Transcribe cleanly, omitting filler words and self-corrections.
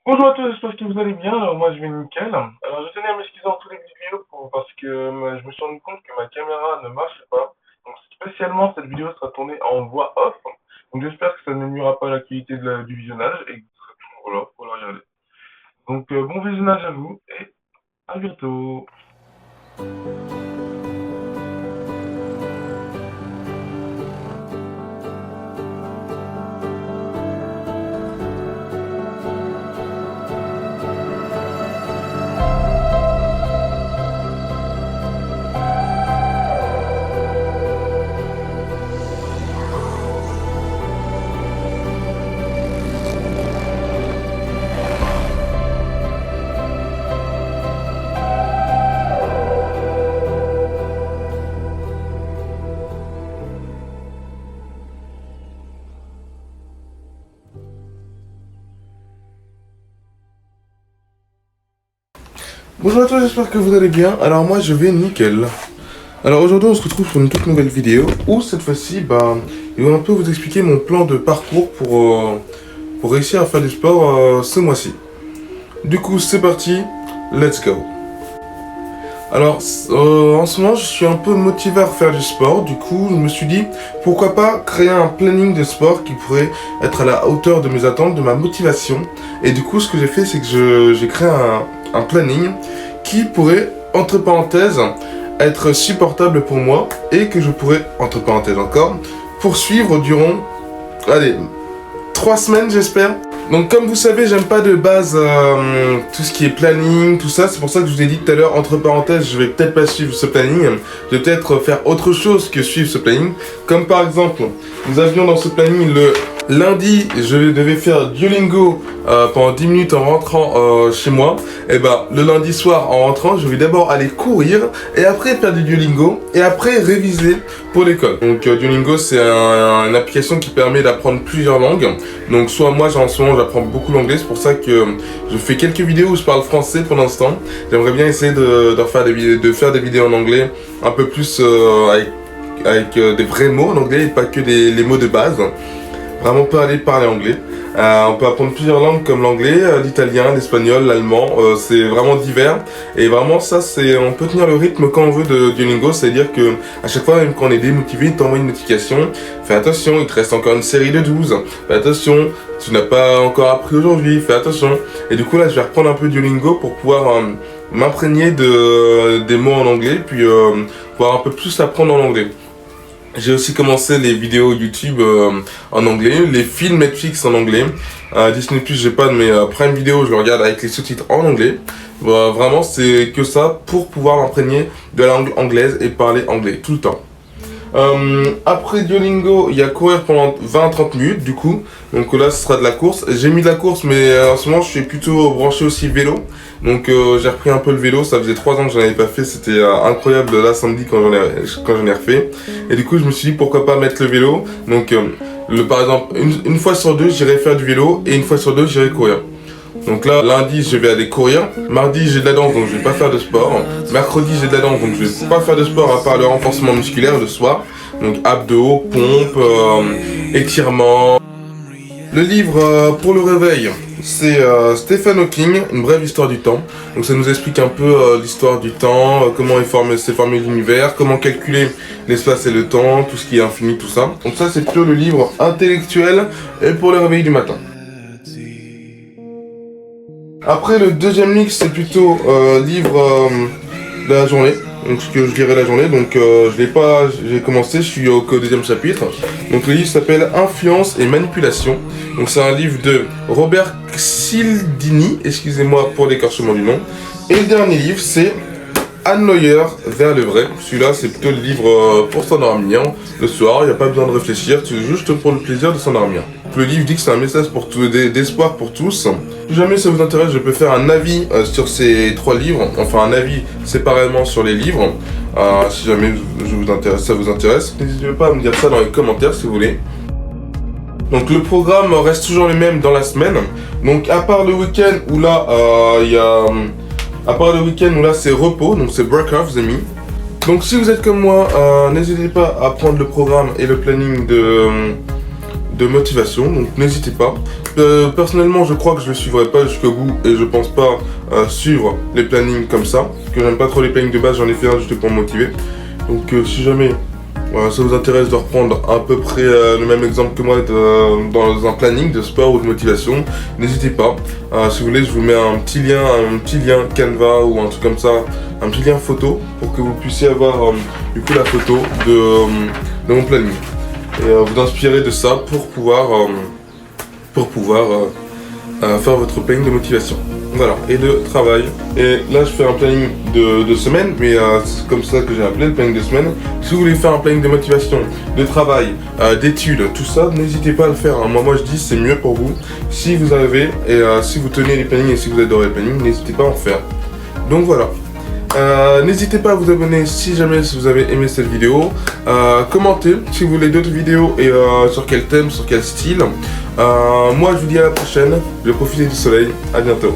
Bonjour à tous, j'espère que vous allez bien. Alors moi je vais nickel. Alors je tenais à m'excuser en tous les vidéos parce que je me suis rendu compte que ma caméra ne marchait pas. Donc spécialement cette vidéo sera tournée en voix off. Donc j'espère que ça ne nuira pas à la qualité du visionnage et que vous serez toujours là pour la regarder. Donc bon visionnage à vous et à bientôt. Bonjour à tous, j'espère que vous allez bien. Alors moi je vais nickel. Alors aujourd'hui on se retrouve pour une toute nouvelle vidéo où cette fois-ci je vais un peu vous expliquer mon plan de parcours pour réussir à faire du sport ce mois-ci. Du coup c'est parti, let's go. Alors en ce moment je suis un peu motivé à faire du sport, du coup je me suis dit pourquoi pas créer un planning de sport qui pourrait être à la hauteur de mes attentes, de ma motivation. Et du coup ce que j'ai fait c'est que j'ai créé un planning qui pourrait, entre parenthèses, être supportable pour moi et que je pourrais, entre parenthèses encore, poursuivre durant, allez, 3 semaines j'espère. Donc comme vous savez, j'aime pas de base tout ce qui est planning, tout ça. C'est pour ça que je vous ai dit tout à l'heure, entre parenthèses, je vais peut-être pas suivre ce planning. Je vais peut-être faire autre chose que suivre ce planning. Comme par exemple, nous avions dans ce planning le lundi, je devais faire Duolingo pendant 10 minutes en rentrant chez moi. Et le lundi soir en rentrant, je vais d'abord aller courir et après faire du Duolingo et après réviser pour l'école. Donc Duolingo c'est une application qui permet d'apprendre plusieurs langues. Donc soit moi en ce moment j'apprends beaucoup l'anglais, c'est pour ça que je fais quelques vidéos où je parle français pour l'instant. J'aimerais bien essayer de faire des vidéos en anglais un peu plus avec des vrais mots en anglais et pas que les mots de base. Vraiment parler anglais. On peut apprendre plusieurs langues comme l'anglais, l'italien, l'espagnol, l'allemand. C'est vraiment divers. Et vraiment ça, on peut tenir le rythme quand on veut de Duolingo. C'est-à-dire que à chaque fois, même quand on est démotivé, il t'envoie une notification. Fais attention, il te reste encore une série de 12. Fais attention, tu n'as pas encore appris aujourd'hui. Fais attention. Et du coup là, je vais reprendre un peu Duolingo pour pouvoir m'imprégner des mots en anglais, puis pouvoir un peu plus apprendre en anglais. J'ai aussi commencé les vidéos YouTube en anglais, les films Netflix en anglais. Disney+, j'ai pas de mes Prime Video, je le regarde avec les sous-titres en anglais. Vraiment, c'est que ça pour pouvoir m'imprégner de la langue anglaise et parler anglais tout le temps. Après Duolingo, il y a courir pendant 20-30 minutes du coup. Donc là, ce sera de la course. J'ai mis de la course, mais en ce moment, je suis plutôt branché aussi vélo. Donc j'ai repris un peu le vélo. Ça faisait 3 ans que j'en avais pas fait. C'était incroyable là samedi quand j'en ai refait. Et du coup, je me suis dit pourquoi pas mettre le vélo. Donc par exemple, une fois sur deux, j'irai faire du vélo et une fois sur deux, j'irai courir. Donc là, lundi, je vais aller courir. Mardi, j'ai de la danse, donc je vais pas faire de sport. Mercredi, j'ai de la danse, donc je vais pas faire de sport à part le renforcement musculaire le soir. Donc abdos, pompes, étirements. Le livre pour le réveil, c'est Stephen Hawking, Une brève histoire du temps. Donc ça nous explique un peu l'histoire du temps, comment s'est formé l'univers, comment calculer l'espace et le temps, tout ce qui est infini, tout ça. Donc ça, c'est plutôt le livre intellectuel et pour le réveil du matin. Après le deuxième mix c'est plutôt livre de la journée, donc ce que je lirai la journée, donc je l'ai pas, j'ai commencé, je suis au deuxième chapitre. Donc le livre s'appelle Influence et manipulation, donc c'est un livre de Robert Cialdini, excusez-moi pour l'écorchement du nom. Et le dernier livre c'est Anne Neuer, Vers le vrai. Celui-là c'est plutôt le livre pour s'endormir le soir, il n'y a pas besoin de réfléchir, c'est juste pour le plaisir de s'endormir. Le livre dit que c'est un message pour d'espoir pour tous. Si jamais ça vous intéresse, je peux faire un avis sur ces 3 livres, enfin un avis séparément sur les livres. Si jamais ça vous intéresse, n'hésitez pas à me dire ça dans les commentaires si vous voulez. Donc le programme reste toujours le même dans la semaine. Donc à part le week-end où là c'est repos, donc c'est break off les amis. Donc si vous êtes comme moi, n'hésitez pas à prendre le programme et le planning de motivation, donc n'hésitez pas. Personnellement, je crois que je le suivrai pas jusqu'au bout et je pense pas suivre les plannings comme ça. Parce que j'aime pas trop les plannings de base, j'en ai fait un juste pour me motiver. Donc si jamais ça vous intéresse de reprendre à peu près le même exemple que moi dans un planning de sport ou de motivation, n'hésitez pas. Si vous voulez, je vous mets un petit lien Canva ou un truc comme ça, un petit lien photo pour que vous puissiez avoir du coup la photo de mon planning. Et vous inspirer de ça pour pouvoir faire votre planning de motivation. Voilà, et de travail. Et là, je fais un planning de semaine, mais c'est comme ça que j'ai appelé le planning de semaine. Si vous voulez faire un planning de motivation, de travail, d'études, tout ça, n'hésitez pas à le faire. Hein. Moi, je dis c'est mieux pour vous. Si vous arrivez et si vous tenez les plannings et si vous adorez les plannings, n'hésitez pas à en faire. Donc voilà. N'hésitez pas à vous abonner si jamais vous avez aimé cette vidéo. Commentez si vous voulez d'autres vidéos et sur quel thème, sur quel style. Moi je vous dis à la prochaine. Je vais profiter du soleil. À bientôt.